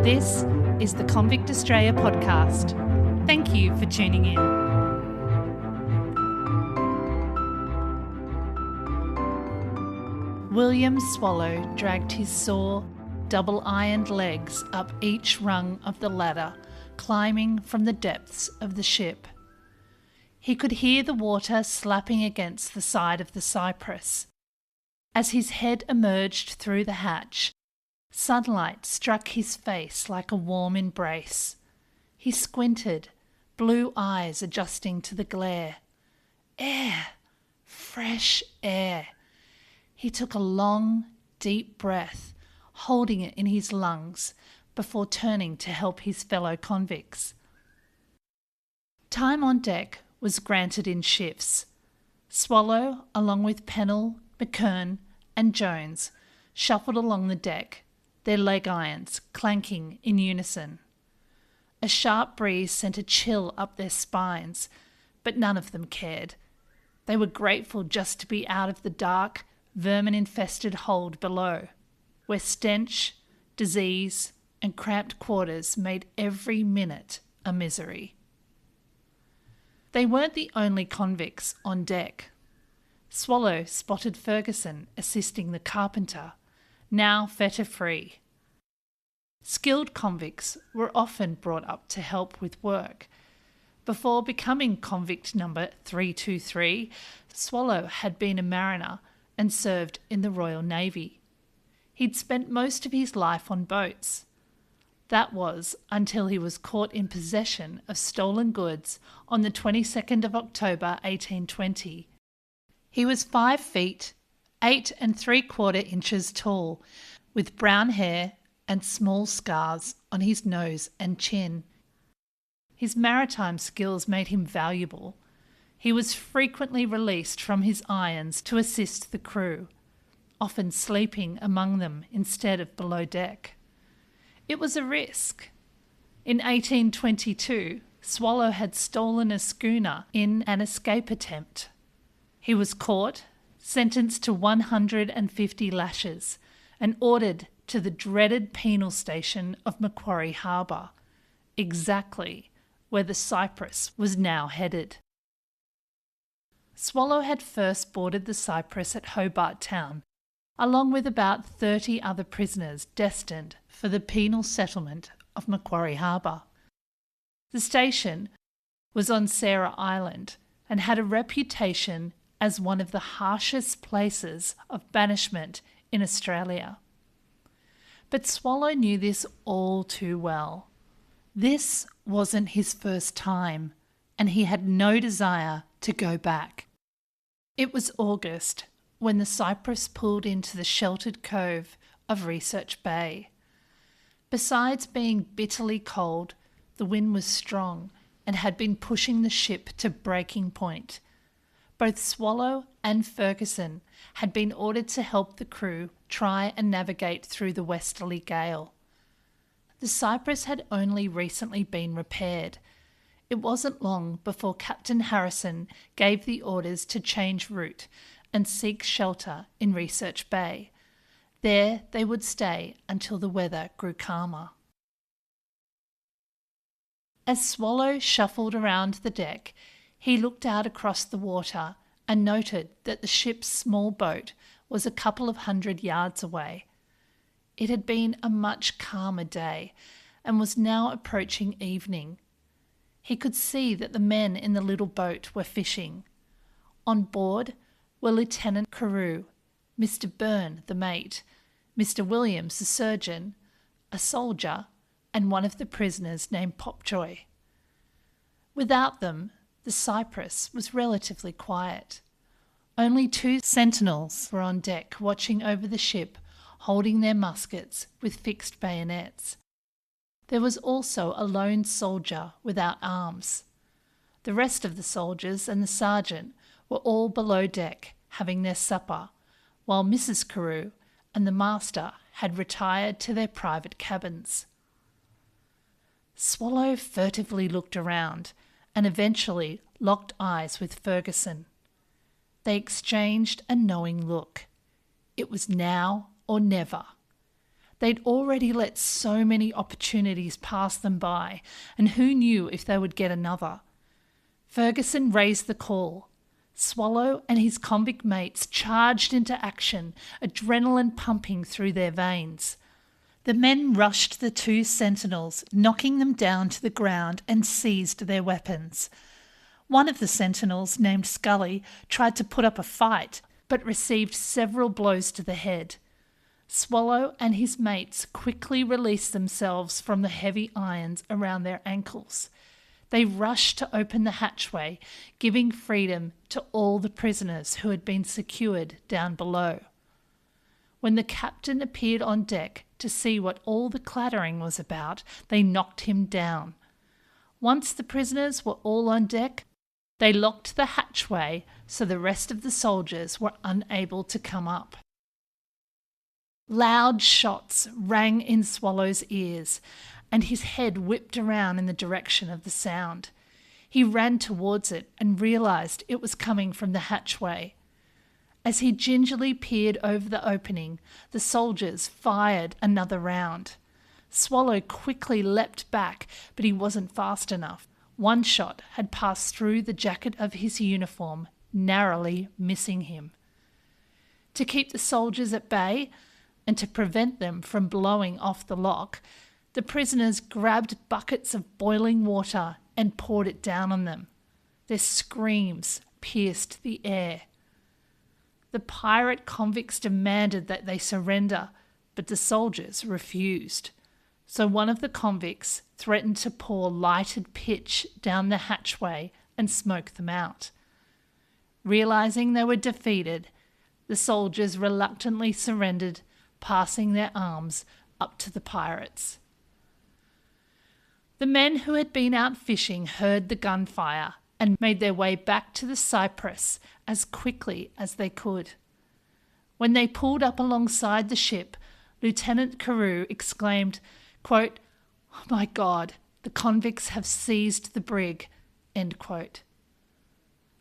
This is the Convict Australia podcast. Thank you for tuning in. William Swallow dragged his sore, double-ironed legs up each rung of the ladder, climbing from the depths of the ship. He could hear the water slapping against the side of the Cyprus. As his head emerged through the hatch, sunlight struck his face like a warm embrace. He squinted, blue eyes adjusting to the glare. Air! Fresh air! He took a long, deep breath, holding it in his lungs, before turning to help his fellow convicts. Time on deck was granted in shifts. Swallow, along with Pennell, McKern and Jones, shuffled along the deck, their leg irons clanking in unison. A sharp breeze sent a chill up their spines, but none of them cared. They were grateful just to be out of the dark, vermin-infested hold below, where stench, disease and cramped quarters made every minute a misery. They weren't the only convicts on deck. Swallow spotted Ferguson assisting the carpenter, now fetter-free. Skilled convicts were often brought up to help with work. Before becoming convict number 323, Swallow had been a mariner and served in the Royal Navy. He'd spent most of his life on boats. That was until he was caught in possession of stolen goods on the 22nd of October 1820. He was 5 feet, 8 3/4 inches tall, with brown hair and small scars on his nose and chin. His maritime skills made him valuable. He was frequently released from his irons to assist the crew, often sleeping among them instead of below deck. It was a risk. In 1822, Swallow had stolen a schooner in an escape attempt. He was caught, sentenced to 150 lashes, and ordered to the dreaded penal station of Macquarie Harbour, exactly where the Cyprus was now headed. Swallow had first boarded the Cyprus at Hobart Town, along with about 30 other prisoners destined for the penal settlement of Macquarie Harbour. The station was on Sarah Island and had a reputation as one of the harshest places of banishment in Australia. But Swallow knew this all too well. This wasn't his first time, and he had no desire to go back. It was August when the Cyprus pulled into the sheltered cove of Research Bay. Besides being bitterly cold, the wind was strong and had been pushing the ship to breaking point. Both Swallow and Ferguson had been ordered to help the crew try and navigate through the westerly gale. The Cyprus had only recently been repaired. It wasn't long before Captain Harrison gave the orders to change route and seek shelter in Research Bay. There they would stay until the weather grew calmer. As Swallow shuffled around the deck, he looked out across the water and noted that the ship's small boat was a couple of 100 yards away. It had been a much calmer day and was now approaching evening. He could see that the men in the little boat were fishing. On board were Lieutenant Carew, Mr. Byrne, the mate, Mr. Williams, the surgeon, a soldier, and one of the prisoners named Popjoy. Without them, the Cyprus was relatively quiet. Only 2 sentinels were on deck watching over the ship, holding their muskets with fixed bayonets. There was also a lone soldier without arms. The rest of the soldiers and the sergeant were all below deck having their supper, while Mrs. Carew and the master had retired to their private cabins. Swallow furtively looked around and eventually locked eyes with Ferguson. They exchanged a knowing look. It was now or never. They'd already let so many opportunities pass them by, and who knew if they would get another. Ferguson raised the call. Swallow and his convict mates charged into action, adrenaline pumping through their veins. The men rushed the two sentinels, knocking them down to the ground, and seized their weapons. One of the sentinels, named Scully, tried to put up a fight, but received several blows to the head. Swallow and his mates quickly released themselves from the heavy irons around their ankles. They rushed to open the hatchway, giving freedom to all the prisoners who had been secured down below. When the captain appeared on deck to see what all the clattering was about, they knocked him down. Once the prisoners were all on deck, they locked the hatchway so the rest of the soldiers were unable to come up. Loud shots rang in Swallow's ears, and his head whipped around in the direction of the sound. He ran towards it and realised it was coming from the hatchway. As he gingerly peered over the opening, the soldiers fired another round. Swallow quickly leapt back, but he wasn't fast enough. One shot had passed through the jacket of his uniform, narrowly missing him. To keep the soldiers at bay, and to prevent them from blowing off the lock, the prisoners grabbed buckets of boiling water and poured it down on them. Their screams pierced the air. The pirate convicts demanded that they surrender, but the soldiers refused. So one of the convicts threatened to pour lighted pitch down the hatchway and smoke them out. Realizing they were defeated, the soldiers reluctantly surrendered, passing their arms up to the pirates. The men who had been out fishing heard the gunfire and made their way back to the Cyprus as quickly as they could. When they pulled up alongside the ship, Lieutenant Carew exclaimed, quote, "Oh my God, the convicts have seized the brig," end quote.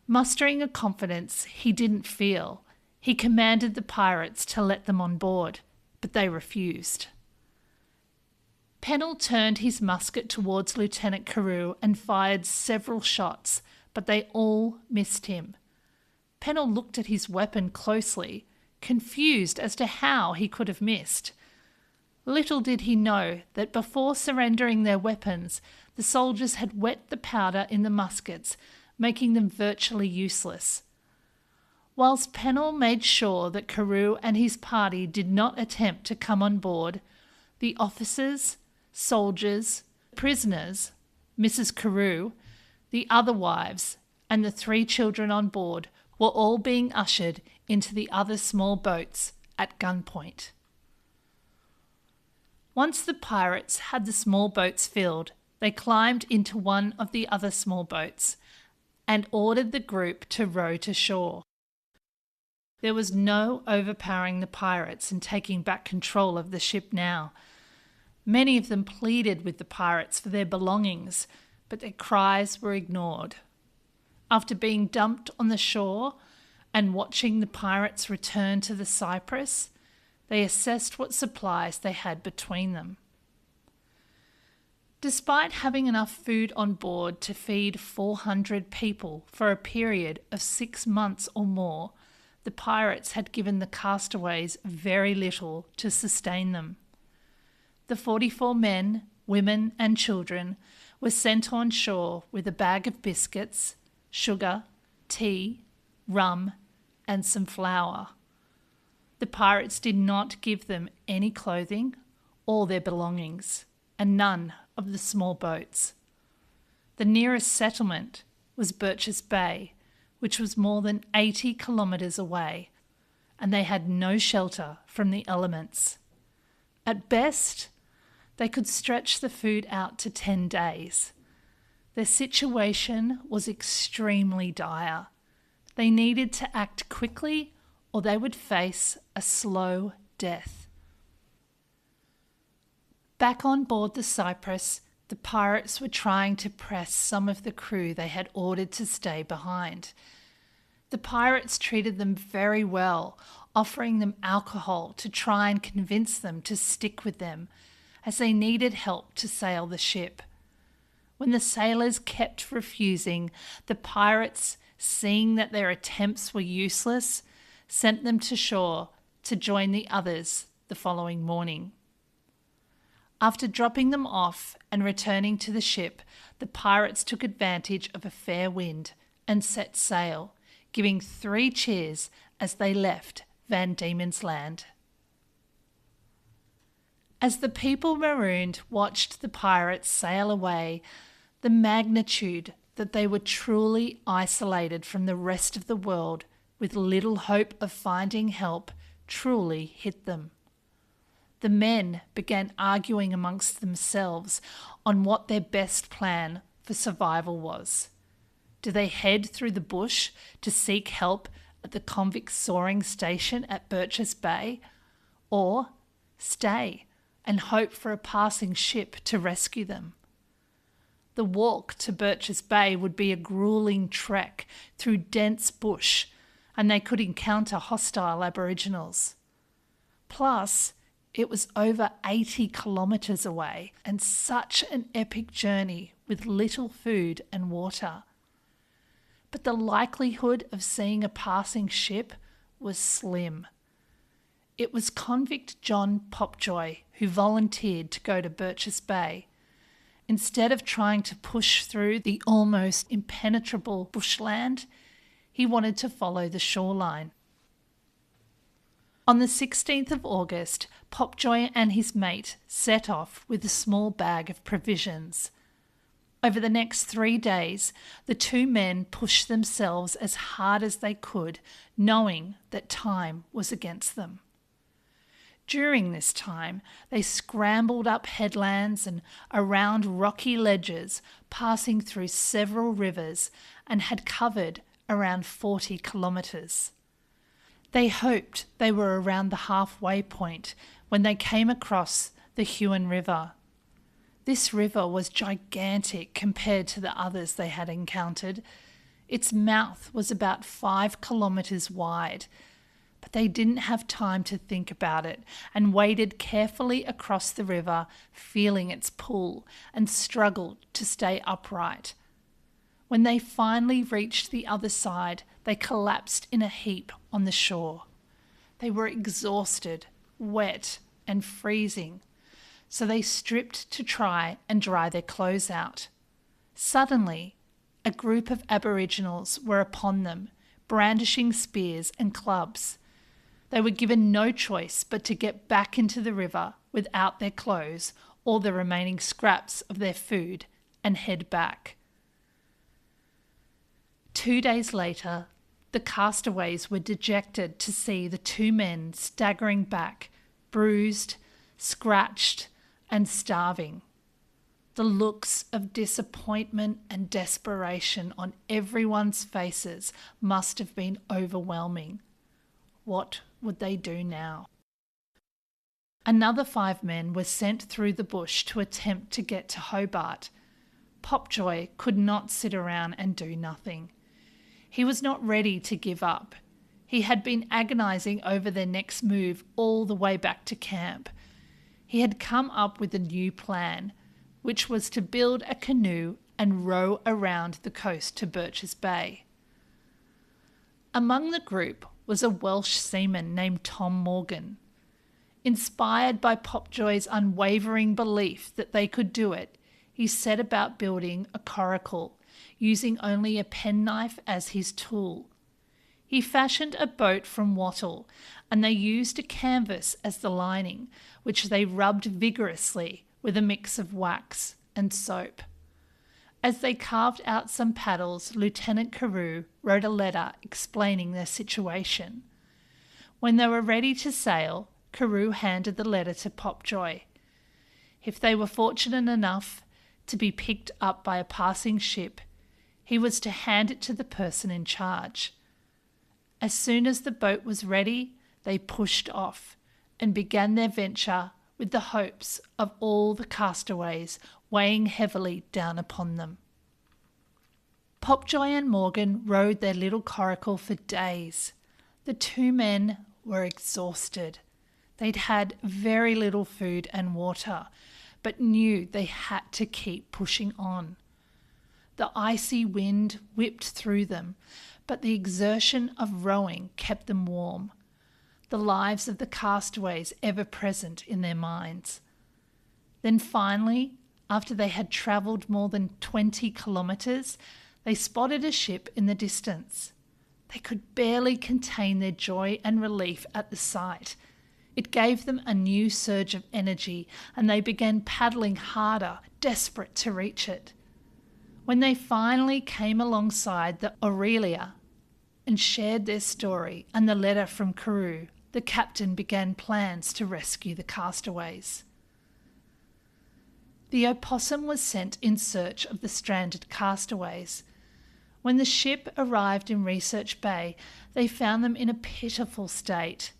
Mustering a confidence he didn't feel, he commanded the pirates to let them on board, but they refused. Pennell turned his musket towards Lieutenant Carew and fired several shots, but they all missed him. Pennell looked at his weapon closely, confused as to how he could have missed. Little did he know that before surrendering their weapons, the soldiers had wet the powder in the muskets, making them virtually useless. Whilst Pennell made sure that Carew and his party did not attempt to come on board, the officers, soldiers, prisoners, Mrs. Carew, the other wives, and the 3 children on board were all being ushered into the other small boats at gunpoint. Once the pirates had the small boats filled, they climbed into one of the other small boats and ordered the group to row to shore. There was no overpowering the pirates and taking back control of the ship now. Many of them pleaded with the pirates for their belongings, but their cries were ignored. After being dumped on the shore and watching the pirates return to the Cyprus, they assessed what supplies they had between them. Despite having enough food on board to feed 400 people for a period of 6 months or more, the pirates had given the castaways very little to sustain them. The 44 men, women and children were sent on shore with a bag of biscuits, sugar, tea, rum, and some flour. The pirates did not give them any clothing or their belongings, and none of the small boats. The nearest settlement was Birches Bay, which was more than 80 kilometres away, and they had no shelter from the elements. At best, they could stretch the food out to 10 days. Their situation was extremely dire. They needed to act quickly or they would face a slow death. Back on board the Cyprus, the pirates were trying to press some of the crew they had ordered to stay behind. The pirates treated them very well, offering them alcohol to try and convince them to stick with them, as they needed help to sail the ship. When the sailors kept refusing, the pirates, seeing that their attempts were useless, sent them to shore to join the others the following morning. After dropping them off and returning to the ship, the pirates took advantage of a fair wind and set sail, giving 3 cheers as they left Van Diemen's Land. As the people marooned watched the pirates sail away, the magnitude that they were truly isolated from the rest of the world with little hope of finding help truly hit them. The men began arguing amongst themselves on what their best plan for survival was. Do they head through the bush to seek help at the convict soaring station at Birches Bay, or stay and hope for a passing ship to rescue them? The walk to Birches Bay would be a grueling trek through dense bush, and they could encounter hostile Aboriginals. Plus, it was over 80 kilometres away and such an epic journey with little food and water. But the likelihood of seeing a passing ship was slim. It was convict John Popjoy who volunteered to go to Birches Bay. Instead of trying to push through the almost impenetrable bushland, he wanted to follow the shoreline. On the 16th of August, Popjoy and his mate set off with a small bag of provisions. Over the next 3 days, the 2 men pushed themselves as hard as they could, knowing that time was against them. During this time, they scrambled up headlands and around rocky ledges, passing through several rivers, and had covered around 40 kilometres. They hoped they were around the halfway point when they came across the Huon River. This river was gigantic compared to the others they had encountered. Its mouth was about 5 kilometres wide, but they didn't have time to think about it and waded carefully across the river, feeling its pull, and struggled to stay upright. When they finally reached the other side, they collapsed in a heap on the shore. They were exhausted, wet, and freezing, so they stripped to try and dry their clothes out. Suddenly, a group of Aboriginals were upon them, brandishing spears and clubs. They were given no choice but to get back into the river without their clothes or the remaining scraps of their food and head back. 2 days later, the castaways were dejected to see the 2 men staggering back, bruised, scratched, and starving. The looks of disappointment and desperation on everyone's faces must have been overwhelming. What would they do now? Another 5 men were sent through the bush to attempt to get to Hobart. Popjoy could not sit around and do nothing. He was not ready to give up. He had been agonising over their next move all the way back to camp. He had come up with a new plan, which was to build a canoe and row around the coast to Birches Bay. Among the group was a Welsh seaman named Tom Morgan. Inspired by Popjoy's unwavering belief that they could do it, he set about building a coracle, using only a penknife as his tool. He fashioned a boat from wattle, and they used a canvas as the lining, which they rubbed vigorously with a mix of wax and soap. As they carved out some paddles, Lieutenant Carew wrote a letter explaining their situation. When they were ready to sail, Carew handed the letter to Popjoy. If they were fortunate enough to be picked up by a passing ship, he was to hand it to the person in charge. As soon as the boat was ready, they pushed off and began their venture with the hopes of all the castaways weighing heavily down upon them. Popjoy and Morgan rowed their little coracle for days. The two men were exhausted. They'd had very little food and water, but knew they had to keep pushing on. The icy wind whipped through them, but the exertion of rowing kept them warm, the lives of the castaways ever present in their minds. Then finally, after they had travelled more than 20 kilometres, they spotted a ship in the distance. They could barely contain their joy and relief at the sight. It gave them a new surge of energy, and they began paddling harder, desperate to reach it. When they finally came alongside the Aurelia and shared their story and the letter from Carew, the captain began plans to rescue the castaways. The opossum was sent in search of the stranded castaways. When the ship arrived in Research Bay, they found them in a pitiful state.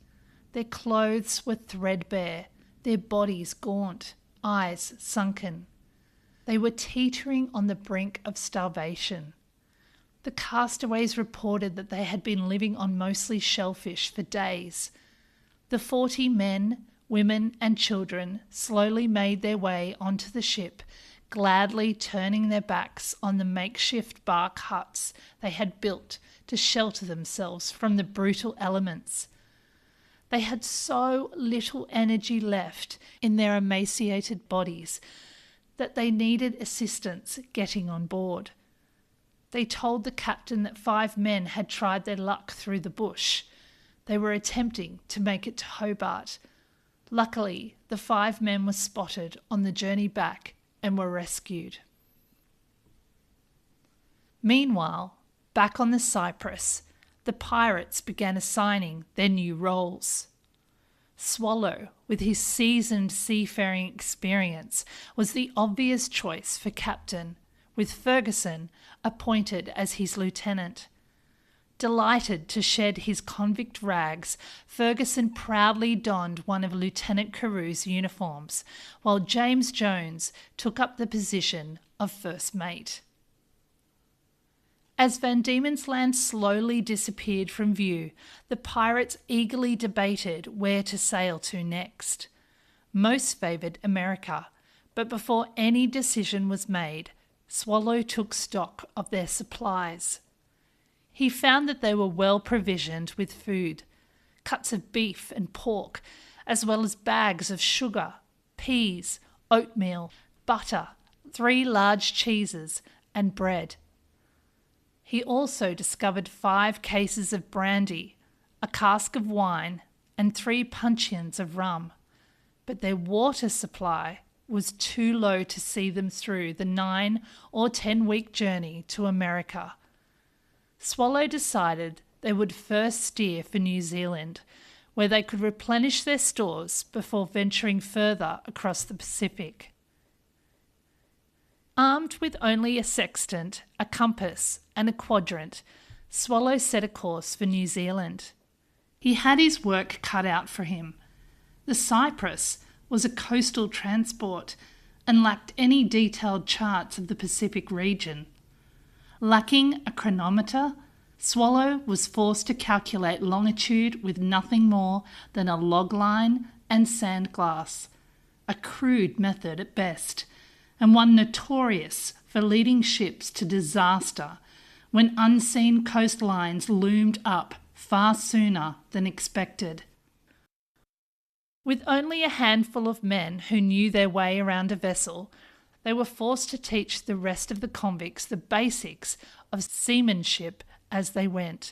Their clothes were threadbare, their bodies gaunt, eyes sunken. They were teetering on the brink of starvation. The castaways reported that they had been living on mostly shellfish for days. The 40 men, women and children slowly made their way onto the ship, gladly turning their backs on the makeshift bark huts they had built to shelter themselves from the brutal elements. They had so little energy left in their emaciated bodies that they needed assistance getting on board. They told the captain that 5 men had tried their luck through the bush. They were attempting to make it to Hobart. Luckily, the 5 men were spotted on the journey back and were rescued. Meanwhile, back on the Cyprus, the pirates began assigning their new roles. Swallow, with his seasoned seafaring experience, was the obvious choice for captain, with Ferguson appointed as his lieutenant. Delighted to shed his convict rags, Ferguson proudly donned one of Lieutenant Carew's uniforms, while James Jones took up the position of first mate. As Van Diemen's Land slowly disappeared from view, the pirates eagerly debated where to sail to next. Most favoured America, but before any decision was made, Swallow took stock of their supplies. He found that they were well provisioned with food, cuts of beef and pork, as well as bags of sugar, peas, oatmeal, butter, 3 large cheeses, and bread. He also discovered 5 cases of brandy, a cask of wine, and 3 puncheons of rum. But their water supply was too low to see them through the 9 or 10-week journey to America. Swallow decided they would first steer for New Zealand, where they could replenish their stores before venturing further across the Pacific. Armed with only a sextant, a compass, and a quadrant, Swallow set a course for New Zealand. He had his work cut out for him. The Cyprus was a coastal transport and lacked any detailed charts of the Pacific region. Lacking a chronometer, Swallow was forced to calculate longitude with nothing more than a log line and sand glass, a crude method at best, and one notorious for leading ships to disaster when unseen coastlines loomed up far sooner than expected. With only a handful of men who knew their way around a vessel, they were forced to teach the rest of the convicts the basics of seamanship as they went.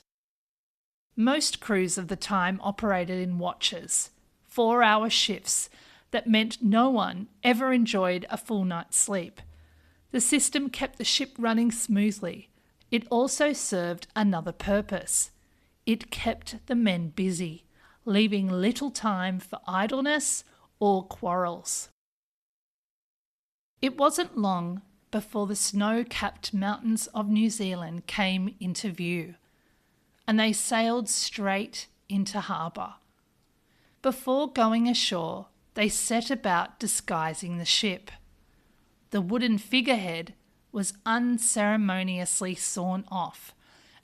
Most crews of the time operated in watches, 4-hour shifts that meant no one ever enjoyed a full night's sleep. The system kept the ship running smoothly. It also served another purpose. It kept the men busy, leaving little time for idleness or quarrels. It wasn't long before the snow-capped mountains of New Zealand came into view, and they sailed straight into harbour. Before going ashore, they set about disguising the ship. The wooden figurehead was unceremoniously sawn off,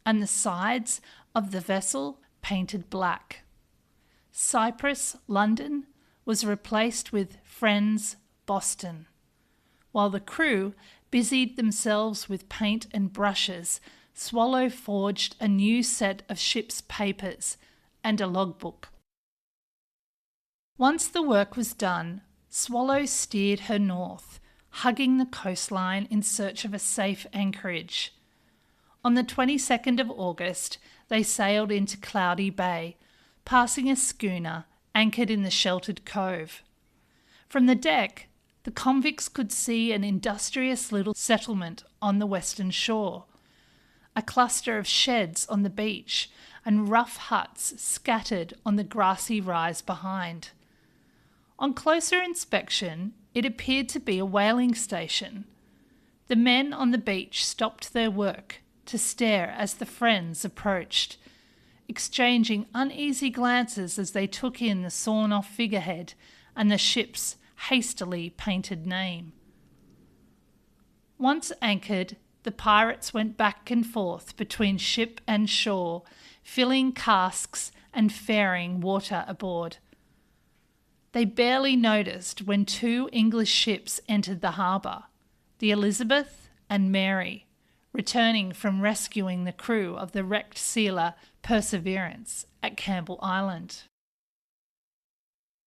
and the sides of the vessel painted black. Cyprus, London, was replaced with Friends, Boston, while the crew busied themselves with paint and brushes. Swallow forged a new set of ship's papers and a logbook. Once the work was done, Swallow steered her north, hugging the coastline in search of a safe anchorage. On the 22nd of August, they sailed into Cloudy Bay, passing a schooner anchored in the sheltered cove. From the deck, the convicts could see an industrious little settlement on the western shore, a cluster of sheds on the beach, and rough huts scattered on the grassy rise behind. On closer inspection, it appeared to be a whaling station. The men on the beach stopped their work to stare as the friends approached, exchanging uneasy glances as they took in the sawn-off figurehead and the ship's hastily painted name. Once anchored, the pirates went back and forth between ship and shore, filling casks and ferrying water aboard. They barely noticed when two English ships entered the harbour, the Elizabeth and Mary, returning from rescuing the crew of the wrecked sealer Perseverance at Campbell Island.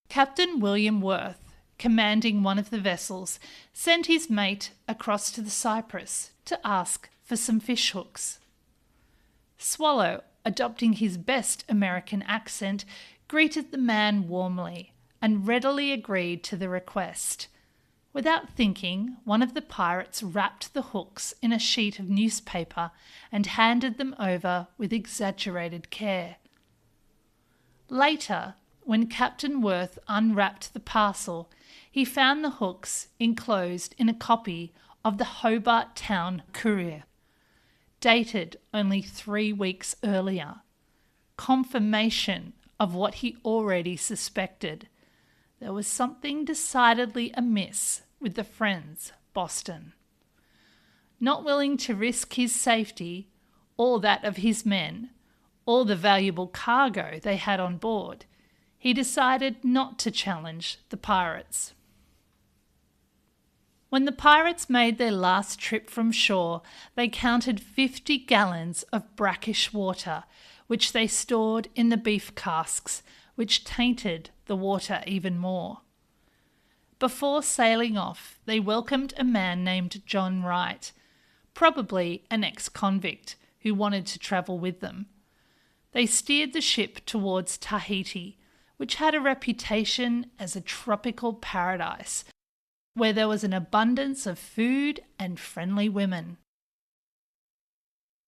Captain William Worth, commanding one of the vessels, sent his mate across to the Cyprus to ask for some fish hooks. Swallow, adopting his best American accent, greeted the man warmly and readily agreed to the request. Without thinking, one of the pirates wrapped the hooks in a sheet of newspaper and handed them over with exaggerated care. Later, when Captain Worth unwrapped the parcel, he found the hooks enclosed in a copy of the Hobart Town Courier, dated only 3 weeks earlier, confirmation of what he already suspected. There was something decidedly amiss with the Friends, Boston. Not willing to risk his safety, or that of his men, or the valuable cargo they had on board, he decided not to challenge the pirates. When the pirates made their last trip from shore, they counted 50 gallons of brackish water, which they stored in the beef casks, which tainted the water even more. Before sailing off, they welcomed a man named John Wright, probably an ex-convict who wanted to travel with them. They steered the ship towards Tahiti, which had a reputation as a tropical paradise, where there was an abundance of food and friendly women.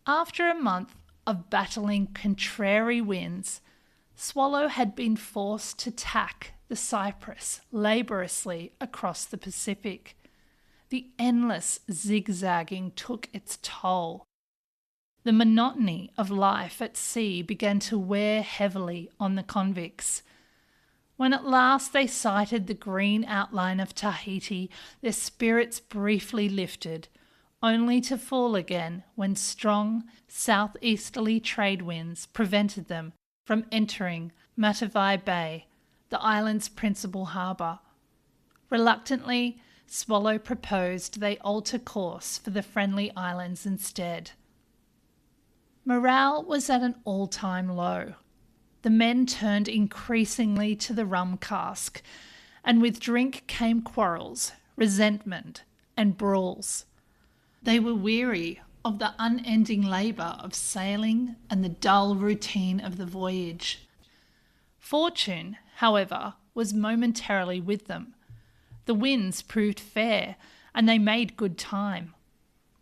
After a month of battling contrary winds, Swallow had been forced to tack the Cyprus laboriously across the Pacific. The endless zigzagging took its toll. The monotony of life at sea began to wear heavily on the convicts. When at last they sighted the green outline of Tahiti, their spirits briefly lifted, only to fall again when strong southeasterly trade winds prevented them from entering Matavai Bay, the island's principal harbour. Reluctantly, Swallow proposed they alter course for the Friendly Islands instead. Morale was at an all-time low. The men turned increasingly to the rum cask, and with drink came quarrels, resentment, and brawls. They were weary of the unending labour of sailing and the dull routine of the voyage. Fortune, however, was momentarily with them. The winds proved fair, and they made good time.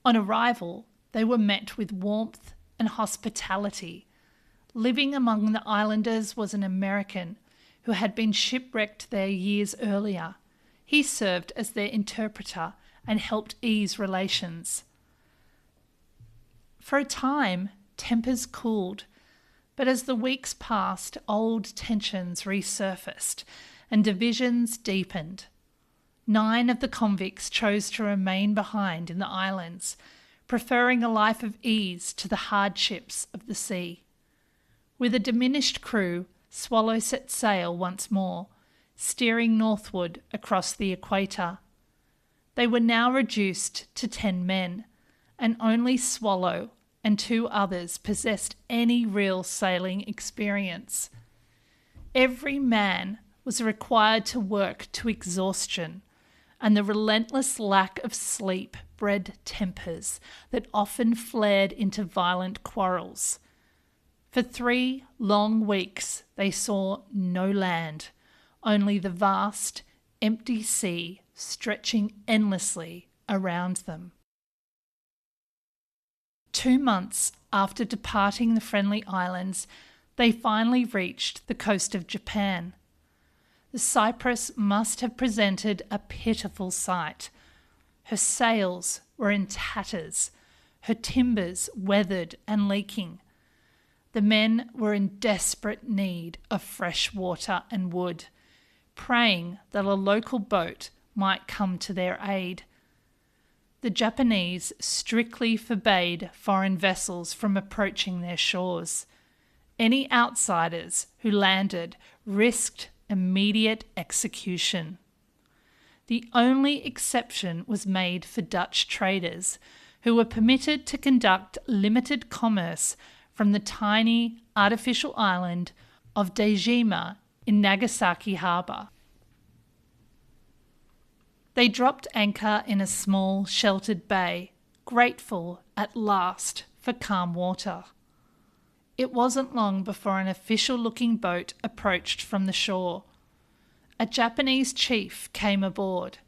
On arrival, they were met with warmth and hospitality. Living among the islanders was an American who had been shipwrecked there years earlier. He served as their interpreter and helped ease relations. For a time, tempers cooled, but as the weeks passed, old tensions resurfaced and divisions deepened. 9 of the convicts chose to remain behind in the islands, preferring a life of ease to the hardships of the sea. With a diminished crew, Swallow set sail once more, steering northward across the equator. They were now reduced to 10 men, and only Swallow and 2 others possessed any real sailing experience. Every man was required to work to exhaustion, and the relentless lack of sleep bred tempers that often flared into violent quarrels. For 3 long weeks they saw no land, only the vast, empty sea stretching endlessly around them. 2 months after departing the friendly islands, they finally reached the coast of Japan. The Cyprus must have presented a pitiful sight. Her sails were in tatters, her timbers weathered and leaking. The men were in desperate need of fresh water and wood, praying that a local boat might come to their aid. The Japanese strictly forbade foreign vessels from approaching their shores. Any outsiders who landed risked immediate execution. The only exception was made for Dutch traders, who were permitted to conduct limited commerce from the tiny artificial island of Dejima in Nagasaki harbour. They dropped anchor in a small, sheltered bay, grateful at last for calm water. It wasn't long before an official-looking boat approached from the shore. A Japanese chief came aboard,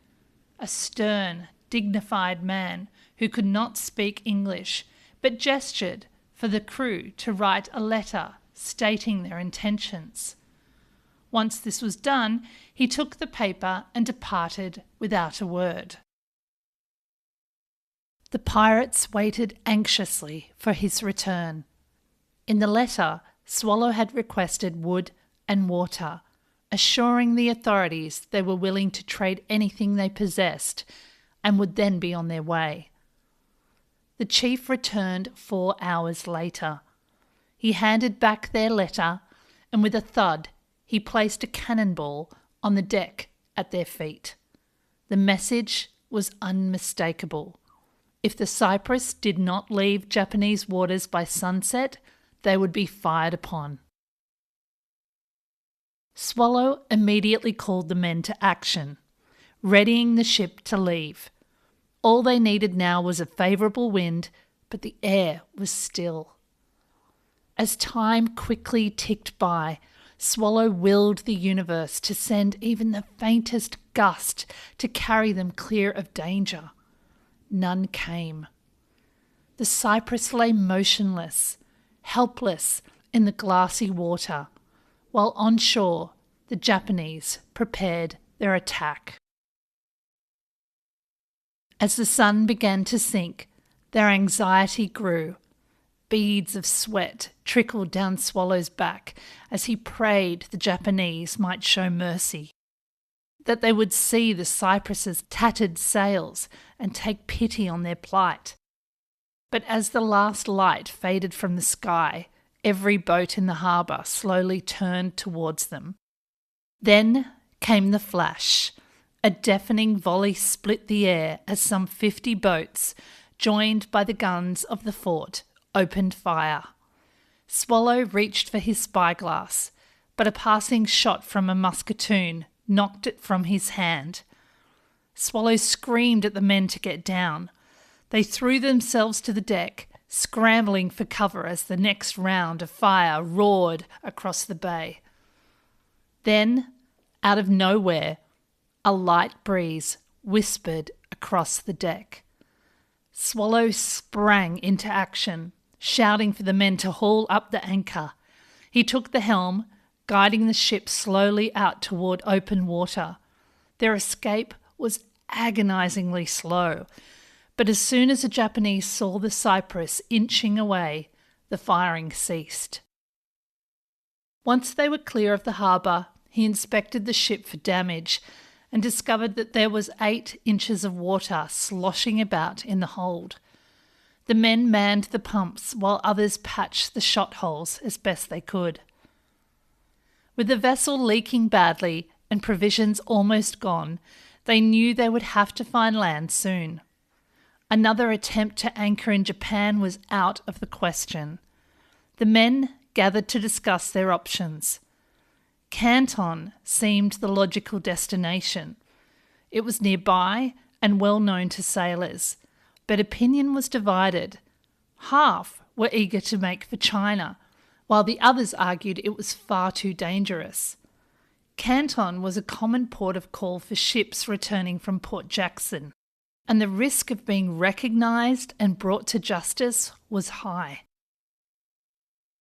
a stern, dignified man who could not speak English, but gestured for the crew to write a letter stating their intentions. Once this was done, he took the paper and departed without a word. The pirates waited anxiously for his return. In the letter, Swallow had requested wood and water, assuring the authorities they were willing to trade anything they possessed and would then be on their way. The chief returned 4 hours later. He handed back their letter, and with a thud, he placed a cannonball on the deck at their feet. The message was unmistakable. If the Cyprus did not leave Japanese waters by sunset, they would be fired upon. Swallow immediately called the men to action, readying the ship to leave. All they needed now was a favourable wind, but the air was still. As time quickly ticked by, Swallow willed the universe to send even the faintest gust to carry them clear of danger. None came. The Cyprus lay motionless, helpless in the glassy water, while on shore the Japanese prepared their attack. As the sun began to sink, their anxiety grew. Beads of sweat trickled down Swallow's back as he prayed the Japanese might show mercy, that they would see the Cyprus's tattered sails and take pity on their plight. But as the last light faded from the sky, every boat in the harbour slowly turned towards them. Then came the flash. A deafening volley split the air as some 50 boats, joined by the guns of the fort, opened fire. Swallow reached for his spyglass, but a passing shot from a musketoon knocked it from his hand. Swallow screamed at the men to get down. They threw themselves to the deck, scrambling for cover as the next round of fire roared across the bay. Then, out of nowhere, a light breeze whispered across the deck. Swallow sprang into action, shouting for the men to haul up the anchor. He took the helm, guiding the ship slowly out toward open water. Their escape was agonizingly slow, but as soon as the Japanese saw the Cyprus inching away, the firing ceased. Once they were clear of the harbour, he inspected the ship for damage and discovered that there was 8 inches of water sloshing about in the hold. The men manned the pumps while others patched the shot holes as best they could. With the vessel leaking badly and provisions almost gone, they knew they would have to find land soon. Another attempt to anchor in Japan was out of the question. The men gathered to discuss their options. Canton seemed the logical destination. It was nearby and well known to sailors, but opinion was divided. Half were eager to make for China, while the others argued it was far too dangerous. Canton was a common port of call for ships returning from Port Jackson, and the risk of being recognised and brought to justice was high.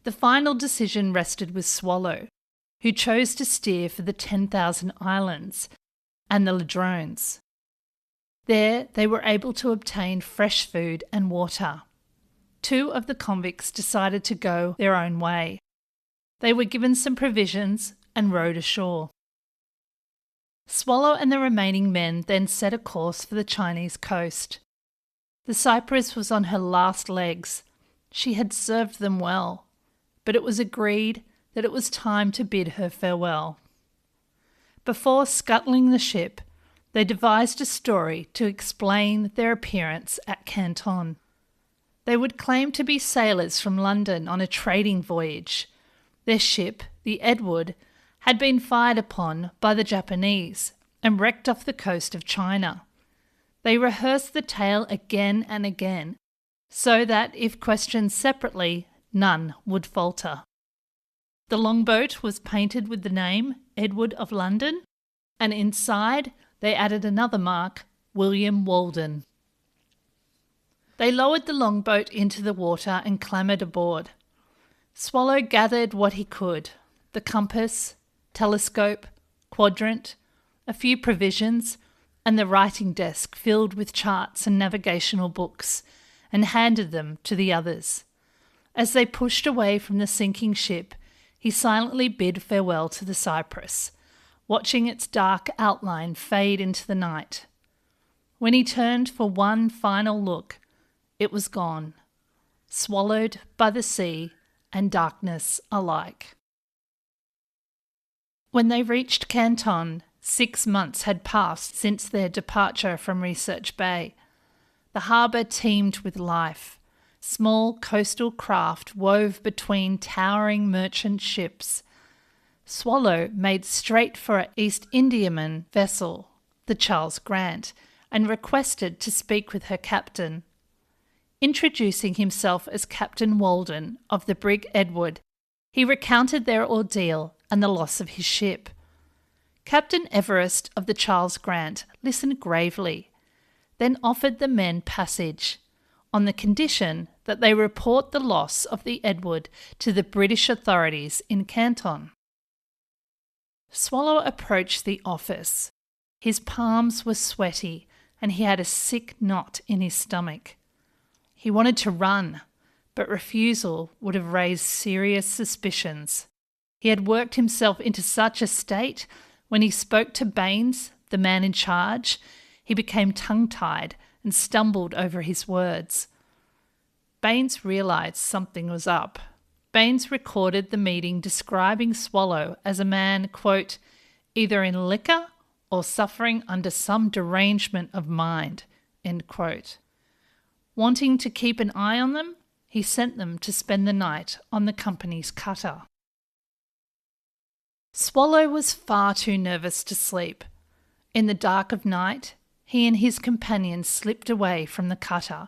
The final decision rested with Swallow, who chose to steer for the 10,000 Islands and the Ladrones. There they were able to obtain fresh food and water. 2 of the convicts decided to go their own way. They were given some provisions and rowed ashore. Swallow and the remaining men then set a course for the Chinese coast. The Cyprus was on her last legs. She had served them well, but it was agreed that it was time to bid her farewell. Before scuttling the ship, they devised a story to explain their appearance at Canton. They would claim to be sailors from London on a trading voyage. Their ship, the Edward, had been fired upon by the Japanese and wrecked off the coast of China. They rehearsed the tale again and again, so that if questioned separately, none would falter. The longboat was painted with the name Edward of London, and inside they added another mark, William Walden. They lowered the longboat into the water and clambered aboard. Swallow gathered what he could: the compass, telescope, quadrant, a few provisions, and the writing desk filled with charts and navigational books, and handed them to the others. As they pushed away from the sinking ship, he silently bid farewell to the Cyprus, watching its dark outline fade into the night. When he turned for one final look, it was gone, swallowed by the sea and darkness alike. When they reached Canton, 6 months had passed since their departure from Research Bay. The harbour teemed with life. Small coastal craft wove between towering merchant ships. Swallow made straight for an East Indiaman vessel, the Charles Grant, and requested to speak with her captain. Introducing himself as Captain Walden of the brig Edward, he recounted their ordeal and the loss of his ship. Captain Everest of the Charles Grant listened gravely, then offered the men passage, on the condition that they report the loss of the Edward to the British authorities in Canton. Swallow approached the office. His palms were sweaty and he had a sick knot in his stomach. He wanted to run, but refusal would have raised serious suspicions. He had worked himself into such a state when he spoke to Baines, the man in charge, he became tongue-tied and stumbled over his words. Baines realised something was up. Baines recorded the meeting describing Swallow as a man, quote, either in liquor or suffering under some derangement of mind, end quote. Wanting to keep an eye on them, he sent them to spend the night on the company's cutter. Swallow was far too nervous to sleep. In the dark of night, he and his companions slipped away from the cutter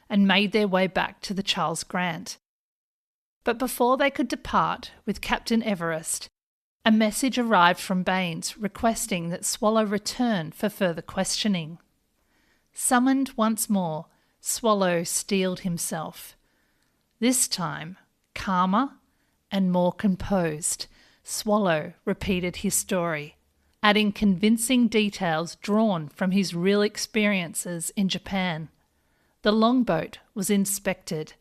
and made their way back to the Charles Grant. But before they could depart with Captain Everest, a message arrived from Baines requesting that Swallow return for further questioning. Summoned once more, Swallow steeled himself. This time, calmer and more composed, Swallow repeated his story, adding convincing details drawn from his real experiences in Japan. The longboat was inspected,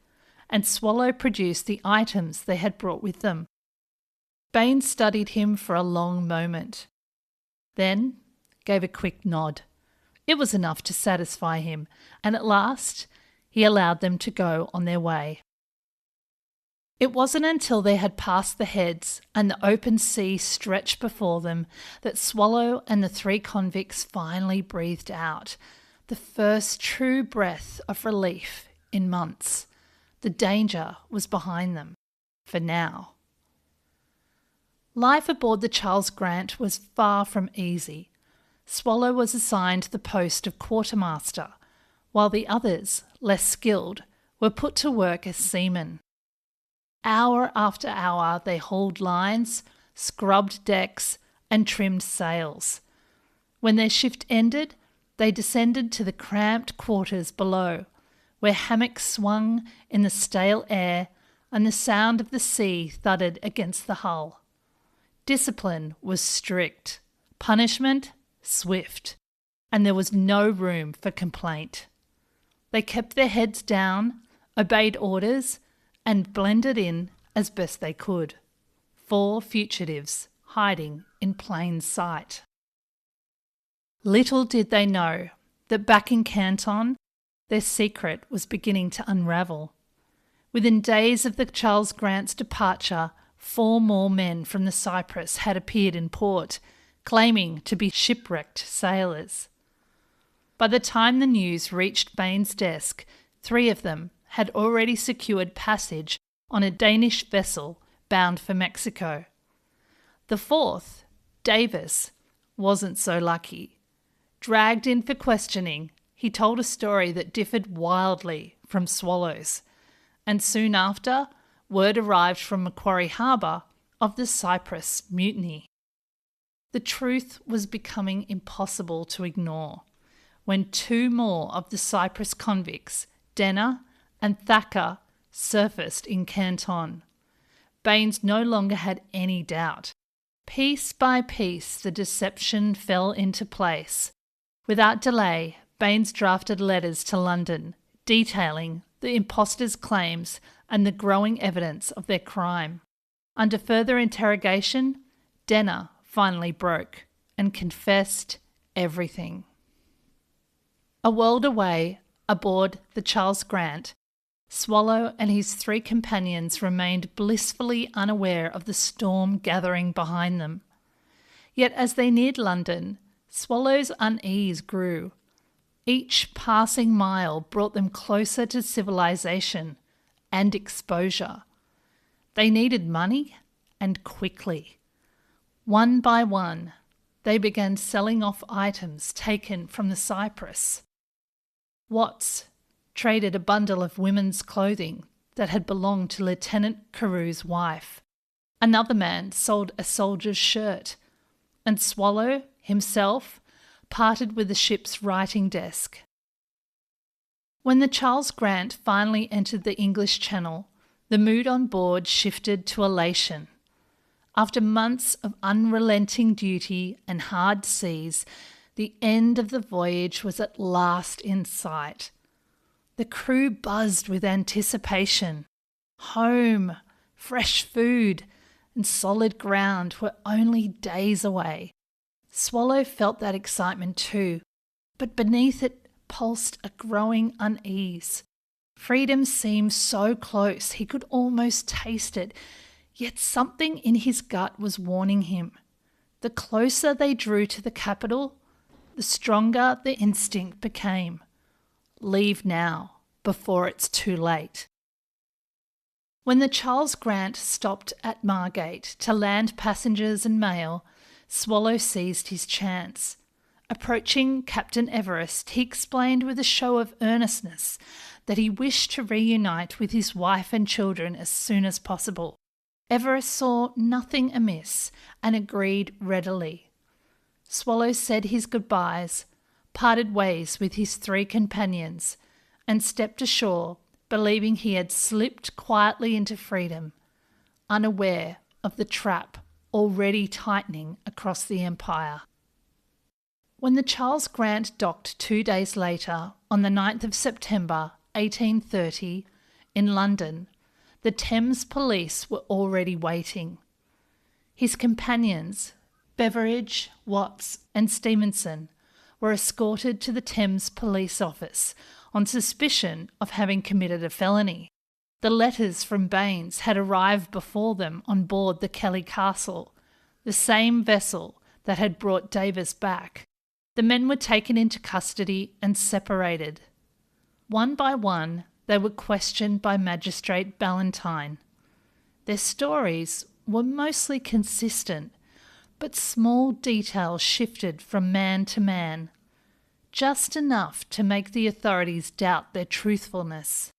and Swallow produced the items they had brought with them. Baines studied him for a long moment. Then, gave a quick nod. It was enough to satisfy him, and at last he allowed them to go on their way. It wasn't until they had passed the Heads and the open sea stretched before them that Swallow and the 3 convicts finally breathed out, the first true breath of relief in months. The danger was behind them, for now. Life aboard the Charles Grant was far from easy. Swallow was assigned the post of quartermaster, while the others, less skilled, were put to work as seamen. Hour after hour they hauled lines, scrubbed decks, and trimmed sails. When their shift ended, they descended to the cramped quarters below, where hammocks swung in the stale air and the sound of the sea thudded against the hull. Discipline was strict, punishment swift, and there was no room for complaint. They kept their heads down, obeyed orders, and blended in as best they could. 4 fugitives hiding in plain sight. Little did they know that back in Canton, their secret was beginning to unravel. Within days of the Charles Grant's departure, 4 more men from the Cyprus had appeared in port, claiming to be shipwrecked sailors. By the time the news reached Bain's desk, 3 of them had already secured passage on a Danish vessel bound for Mexico. The 4th, Davis, wasn't so lucky. Dragged in for questioning, he told a story that differed wildly from Swallow's, and soon after, word arrived from Macquarie Harbour of the Cyprus mutiny. The truth was becoming impossible to ignore when 2 more of the Cyprus convicts, Denner and Thacker, surfaced in Canton. Baines no longer had any doubt. Piece by piece, the deception fell into place. Without delay, Baines drafted letters to London, detailing the impostors' claims and the growing evidence of their crime. Under further interrogation, Denner finally broke and confessed everything. A world away, aboard the Charles Grant, Swallow and his 3 companions remained blissfully unaware of the storm gathering behind them. Yet as they neared London, Swallow's unease grew. Each passing mile brought them closer to civilization and exposure. They needed money, and quickly. One by one, they began selling off items taken from the Cyprus. Watts traded a bundle of women's clothing that had belonged to Lieutenant Carew's wife. Another man sold a soldier's shirt, and Swallow, himself, parted with the ship's writing desk. When the Charles Grant finally entered the English Channel, the mood on board shifted to elation. After months of unrelenting duty and hard seas, the end of the voyage was at last in sight. The crew buzzed with anticipation. Home, fresh food, and solid ground were only days away. Swallow felt that excitement too, but beneath it pulsed a growing unease. Freedom seemed so close he could almost taste it, yet something in his gut was warning him. The closer they drew to the capital, the stronger the instinct became. Leave now, before it's too late. When the Charles Grant stopped at Margate to land passengers and mail, Swallow seized his chance. Approaching Captain Everest, he explained with a show of earnestness that he wished to reunite with his wife and children as soon as possible. Everest saw nothing amiss and agreed readily. Swallow said his goodbyes, parted ways with his 3 companions, and stepped ashore, believing he had slipped quietly into freedom, unaware of the trap already tightening across the empire. When the Charles Grant docked 2 days later, on the 9th of September 1830, in London, the Thames police were already waiting. His companions, Beveridge, Watts and Stevenson were escorted to the Thames Police Office on suspicion of having committed a felony. The letters from Baines had arrived before them on board the Kelly Castle, the same vessel that had brought Davis back. The men were taken into custody and separated. One by one, they were questioned by Magistrate Ballantyne. Their stories were mostly consistent, but small details shifted from man to man, just enough to make the authorities doubt their truthfulness.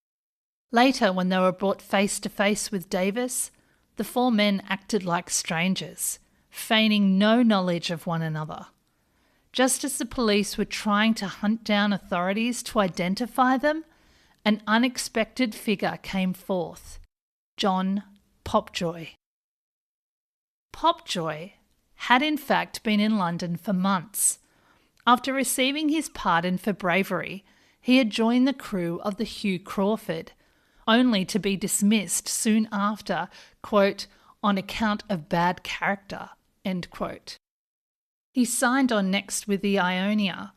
Later, when they were brought face to face with Davis, the four men acted like strangers, feigning no knowledge of one another. Just as the police were trying to hunt down authorities to identify them, an unexpected figure came forth: John Popjoy. Popjoy had in fact been in London for months. After receiving his pardon for bravery, he had joined the crew of the Hugh Crawford, only to be dismissed soon after, quote, on account of bad character, end quote. He signed on next with the Ionia,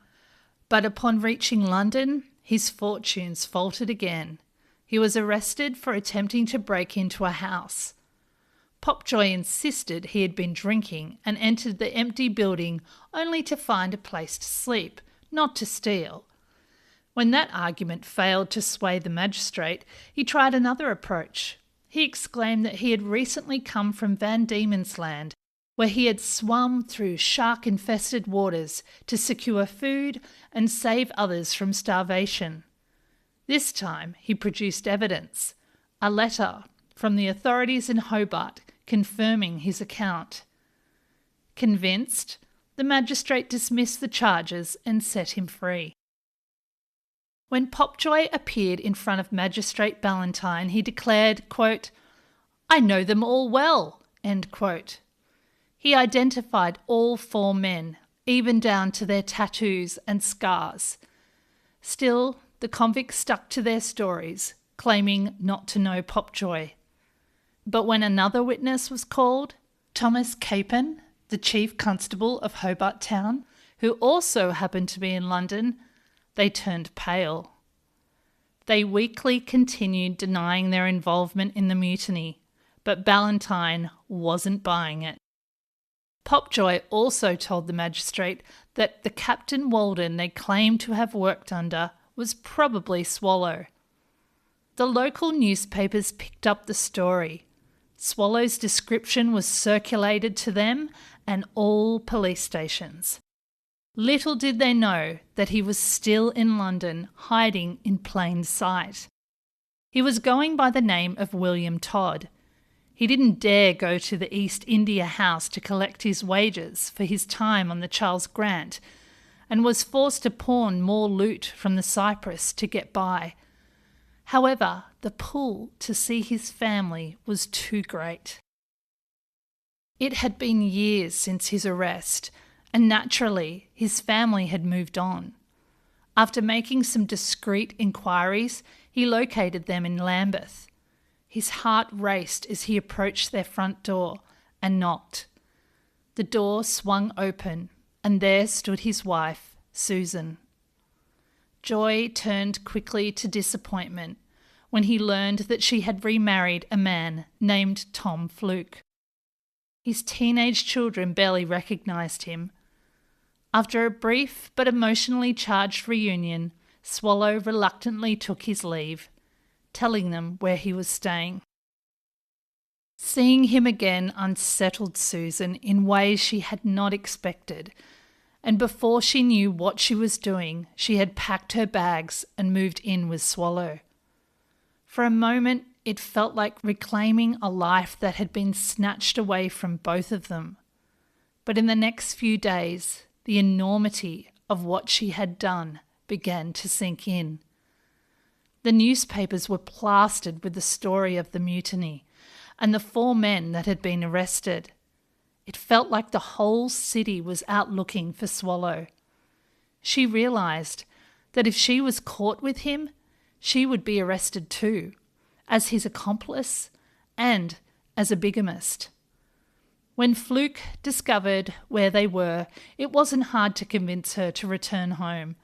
but upon reaching London, his fortunes faltered again. He was arrested for attempting to break into a house. Popjoy insisted he had been drinking and entered the empty building only to find a place to sleep, not to steal. When that argument failed to sway the magistrate, he tried another approach. He exclaimed that he had recently come from Van Diemen's Land, where he had swum through shark-infested waters to secure food and save others from starvation. This time he produced evidence, a letter from the authorities in Hobart confirming his account. Convinced, the magistrate dismissed the charges and set him free. When Popjoy appeared in front of Magistrate Ballantyne, he declared, quote, "I know them all well," end quote. He identified all four men, even down to their tattoos and scars. Still, the convicts stuck to their stories, claiming not to know Popjoy. But when another witness was called, Thomas Capon, the chief constable of Hobart Town, who also happened to be in London, they turned pale. They weakly continued denying their involvement in the mutiny, but Ballantyne wasn't buying it. Popjoy also told the magistrate that the Captain Walden they claimed to have worked under was probably Swallow. The local newspapers picked up the story. Swallow's description was circulated to them and all police stations. Little did they know that he was still in London, hiding in plain sight. He was going by the name of William Todd. He didn't dare go to the East India House to collect his wages for his time on the Charles Grant, and was forced to pawn more loot from the Cyprus to get by. However, the pull to see his family was too great. It had been years since his arrest, and naturally his family had moved on. After making some discreet inquiries, he located them in Lambeth. His heart raced as he approached their front door and knocked. The door swung open, and there stood his wife, Susan. Joy turned quickly to disappointment when he learned that she had remarried a man named Tom Fluke. His teenage children barely recognised him. After a brief but emotionally charged reunion, Swallow reluctantly took his leave, telling them where he was staying. Seeing him again unsettled Susan in ways she had not expected, and before she knew what she was doing, she had packed her bags and moved in with Swallow. For a moment, it felt like reclaiming a life that had been snatched away from both of them. But in the next few days, the enormity of what she had done began to sink in. The newspapers were plastered with the story of the mutiny and the 4 men that had been arrested. It felt like the whole city was out looking for Swallow. She realised that if she was caught with him, she would be arrested too, as his accomplice and as a bigamist. When Fluke discovered where they were, it wasn't hard to convince her to return home.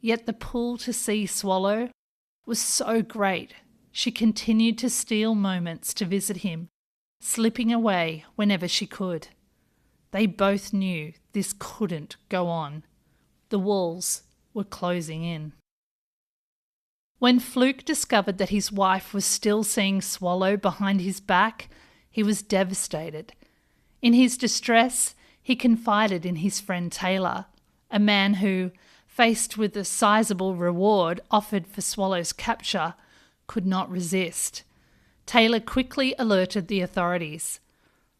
Yet the pull to see Swallow was so great, she continued to steal moments to visit him, slipping away whenever she could. They both knew this couldn't go on. The walls were closing in. When Fluke discovered that his wife was still seeing Swallow behind his back, he was devastated. In his distress, he confided in his friend Taylor, a man who, faced with the sizable reward offered for Swallow's capture, could not resist. Taylor quickly alerted the authorities.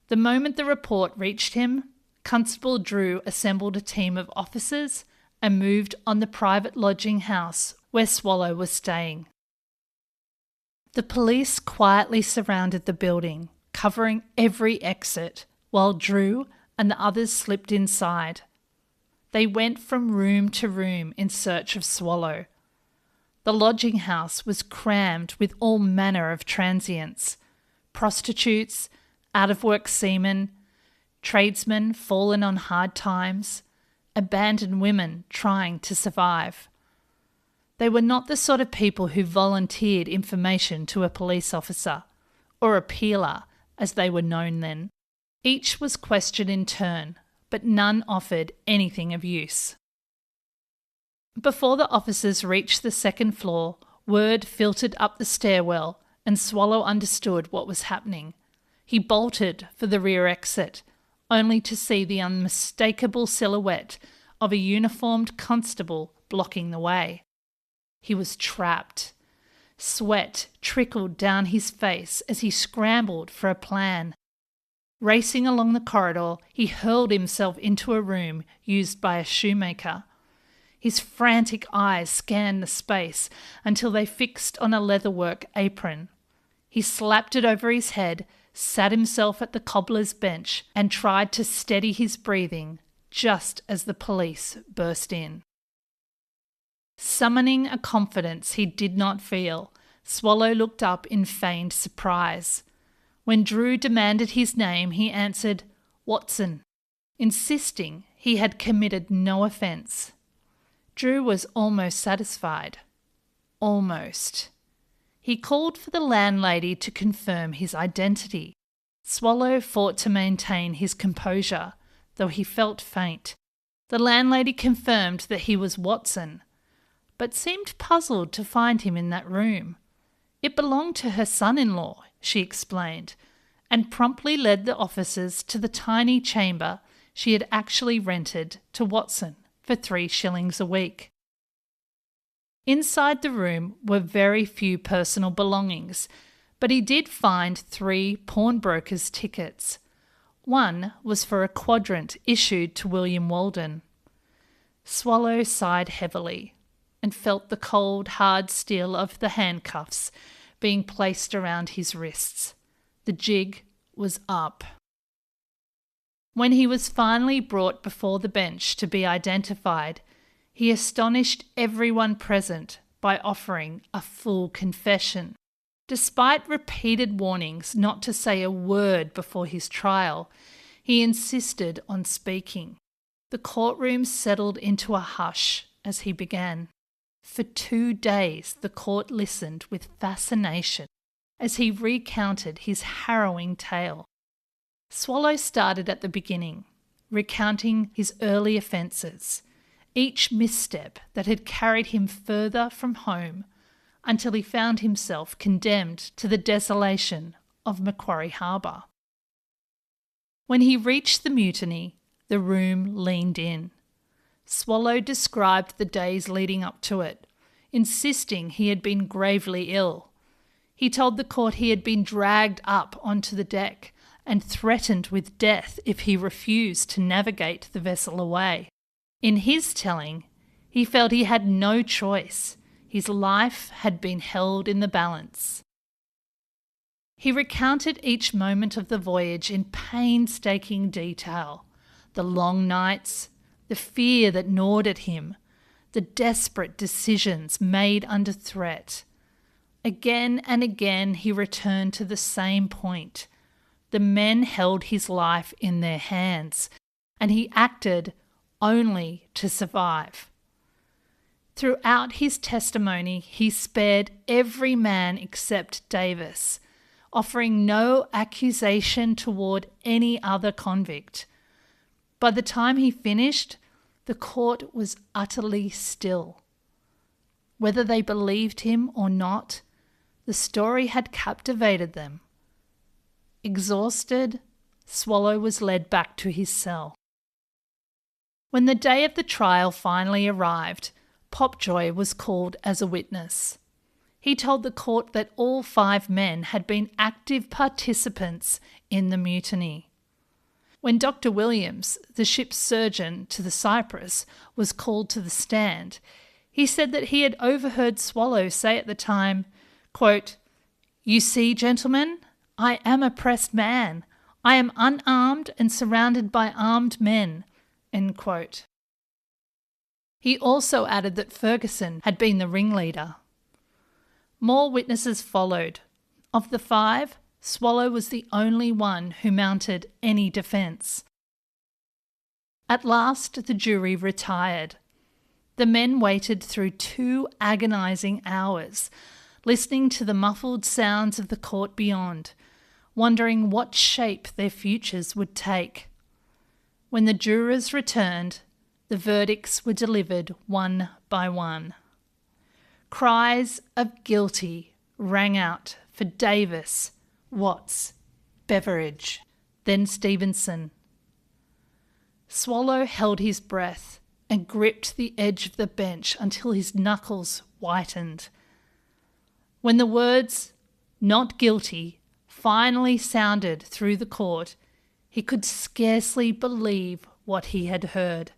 The moment the report reached him, Constable Drew assembled a team of officers and moved on the private lodging house where Swallow was staying. The police quietly surrounded the building, covering every exit, while Drew and the others slipped inside. They went from room to room in search of Swallow. The lodging house was crammed with all manner of transients: prostitutes, out-of-work seamen, tradesmen fallen on hard times, abandoned women trying to survive. They were not the sort of people who volunteered information to a police officer, or a peeler, as they were known then. Each was questioned in turn, but none offered anything of use. Before the officers reached the second floor, word filtered up the stairwell and Swallow understood what was happening. He bolted for the rear exit, only to see the unmistakable silhouette of a uniformed constable blocking the way. He was trapped. Sweat trickled down his face as he scrambled for a plan. Racing along the corridor, he hurled himself into a room used by a shoemaker. His frantic eyes scanned the space until they fixed on a leatherwork apron. He slapped it over his head, sat himself at the cobbler's bench, and tried to steady his breathing just as the police burst in. Summoning a confidence he did not feel, Swallow looked up in feigned surprise. When Drew demanded his name, he answered, "Watson," insisting he had committed no offence. Drew was almost satisfied. Almost. He called for the landlady to confirm his identity. Swallow fought to maintain his composure, though he felt faint. The landlady confirmed that he was Watson, but seemed puzzled to find him in that room. It belonged to her son-in-law, she explained, and promptly led the officers to the tiny chamber she had actually rented to Watson for 3 shillings a week. Inside the room were very few personal belongings, but he did find 3 pawnbrokers' tickets. One was for a quadrant issued to William Walden. Swallow sighed heavily and felt the cold, hard steel of the handcuffs being placed around his wrists. The jig was up. When he was finally brought before the bench to be identified, he astonished everyone present by offering a full confession. Despite repeated warnings not to say a word before his trial, he insisted on speaking. The courtroom settled into a hush as he began. For 2 days the court listened with fascination as he recounted his harrowing tale. Swallow started at the beginning, recounting his early offences, each misstep that had carried him further from home, until he found himself condemned to the desolation of Macquarie Harbour. When he reached the Mutiny, the room leaned in. Swallow described the days leading up to it, insisting he had been gravely ill. He told the court he had been dragged up onto the deck and threatened with death if he refused to navigate the vessel away. In his telling, he felt he had no choice. His life had been held in the balance. He recounted each moment of the voyage in painstaking detail. The long nights, the fear that gnawed at him, the desperate decisions made under threat. Again and again he returned to the same point. the men held his life in their hands, and he acted only to survive. Throughout his testimony, he spared every man except Davis, offering no accusation toward any other convict. By the time he finished, the court was utterly still. Whether they believed him or not, the story had captivated them. Exhausted, Swallow was led back to his cell. When the day of the trial finally arrived, Popjoy was called as a witness. He told the court that all 5 men had been active participants in the mutiny. When Dr. Williams, the ship's surgeon to the Cyprus, was called to the stand, he said that he had overheard Swallow say at the time, quote, "You see, gentlemen, I am a pressed man. I am unarmed and surrounded by armed men." End quote. He also added that Ferguson had been the ringleader. More witnesses followed. Of the 5, Swallow was the only one who mounted any defence. At last the jury retired. The men waited through 2 agonising hours, listening to the muffled sounds of the court beyond, wondering what shape their futures would take. When the jurors returned, the verdicts were delivered one by one. Cries of guilty rang out for Davis, Watts, Beveridge, then Stevenson. Swallow held his breath and gripped the edge of the bench until his knuckles whitened. When the words, "not guilty," finally sounded through the court, he could scarcely believe what he had heard.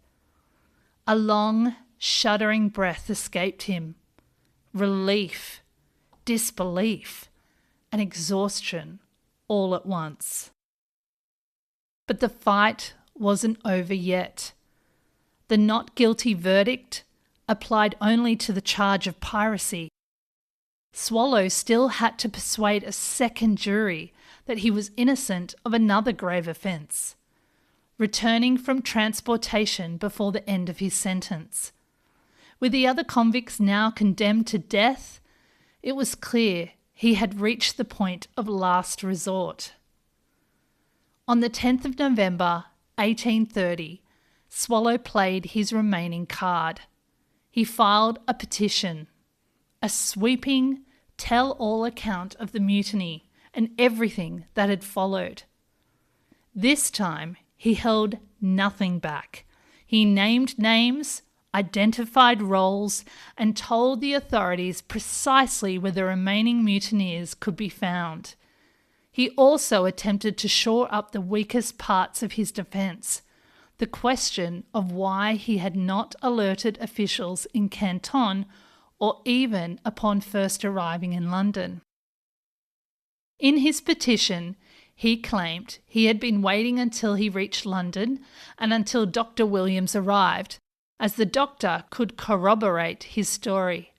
A long, shuddering breath escaped him. Relief, disbelief, and exhaustion all at once. But the fight wasn't over yet. The not guilty verdict applied only to the charge of piracy. Swallow still had to persuade a second jury that he was innocent of another grave offence, returning from transportation before the end of his sentence. With the other convicts now condemned to death, it was clear he had reached the point of last resort. On the 10th of November, 1830, Swallow played his remaining card. He filed a petition, a sweeping, tell-all account of the mutiny and everything that had followed. This time, he held nothing back. He named names, identified roles, and told the authorities precisely where the remaining mutineers could be found. He also attempted to shore up the weakest parts of his defence, the question of why he had not alerted officials in Canton or even upon first arriving in London. In his petition, he claimed he had been waiting until he reached London and until Dr. Williams arrived, as the doctor could corroborate his story.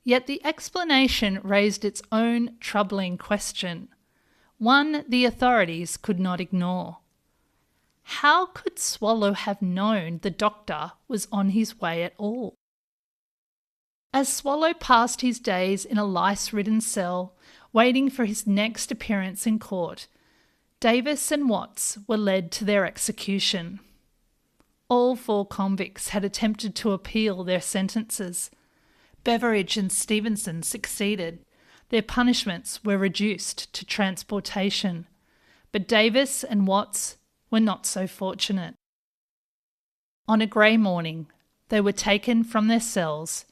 Yet the explanation raised its own troubling question, one the authorities could not ignore. How could Swallow have known the doctor was on his way at all? As Swallow passed his days in a lice-ridden cell, waiting for his next appearance in court, Davis and Watts were led to their execution. All 4 convicts had attempted to appeal their sentences. Beveridge and Stevenson succeeded. Their punishments were reduced to transportation, but Davis and Watts were not so fortunate. On a grey morning, they were taken from their cells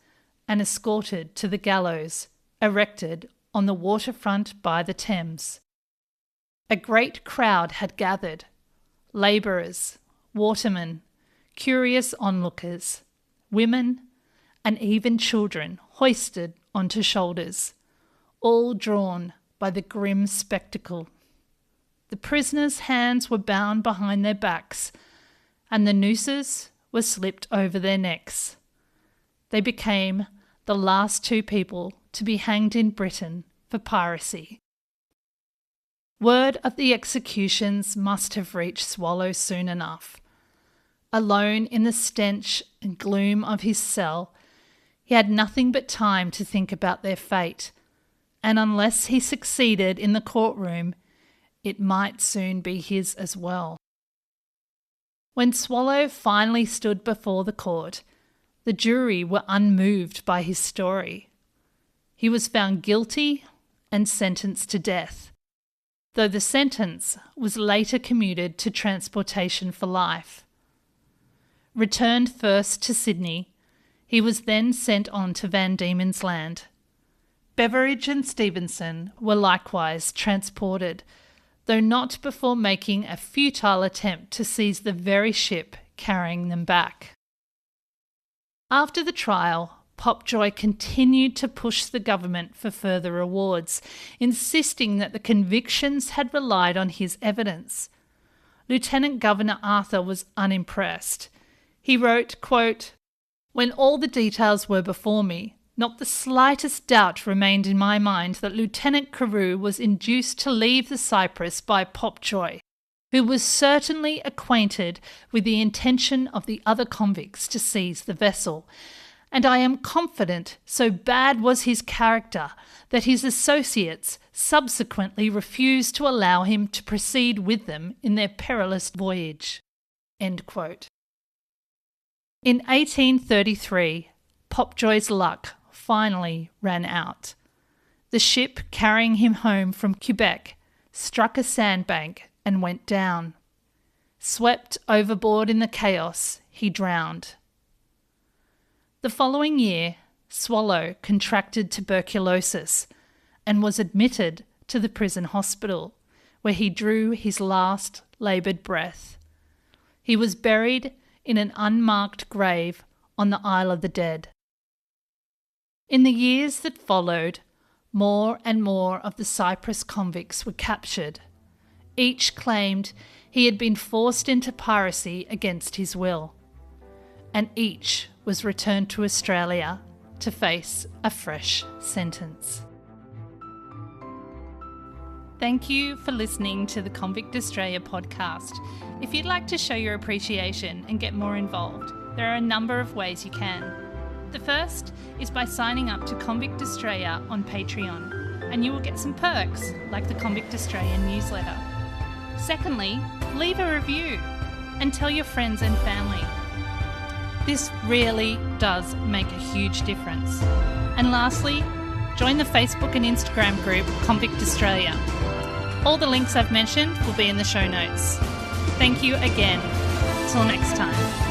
and escorted to the gallows erected on the waterfront by the Thames. A great crowd had gathered, labourers, watermen, curious onlookers, women, and even children hoisted onto shoulders, all drawn by the grim spectacle. The prisoners' hands were bound behind their backs, and the nooses were slipped over their necks. They became the last 2 people to be hanged in Britain for piracy. Word of the executions must have reached Swallow soon enough. Alone in the stench and gloom of his cell, he had nothing but time to think about their fate, and unless he succeeded in the courtroom, it might soon be his as well. When Swallow finally stood before the court, the jury were unmoved by his story. He was found guilty and sentenced to death, though the sentence was later commuted to transportation for life. Returned first to Sydney, he was then sent on to Van Diemen's Land. Beveridge and Stevenson were likewise transported, though not before making a futile attempt to seize the very ship carrying them back. After the trial, Popjoy continued to push the government for further rewards, insisting that the convictions had relied on his evidence. Lieutenant Governor Arthur was unimpressed. He wrote, quote, "When all the details were before me, not the slightest doubt remained in my mind that Lieutenant Carew was induced to leave the Cyprus by Popjoy, who was certainly acquainted with the intention of the other convicts to seize the vessel, and I am confident so bad was his character that his associates subsequently refused to allow him to proceed with them in their perilous voyage." End quote. In 1833, Popjoy's luck finally ran out. The ship carrying him home from Quebec struck a sandbank and went down. Swept overboard in the chaos, he drowned. The following year, Swallow contracted tuberculosis and was admitted to the prison hospital, where he drew his last laboured breath. He was buried in an unmarked grave on the Isle of the Dead. In the years that followed, more and more of the Cyprus convicts were captured. Each claimed he had been forced into piracy against his will, and each was returned to Australia to face a fresh sentence. Thank you for listening to the Convict Australia podcast. If you'd like to show your appreciation and get more involved, there are a number of ways you can. The first is by signing up to Convict Australia on Patreon, and you will get some perks like the Convict Australia newsletter. Secondly, leave a review and tell your friends and family. This really does make a huge difference. And lastly, join the Facebook and Instagram group Convict Australia. All the links I've mentioned will be in the show notes. Thank you again. Till next time.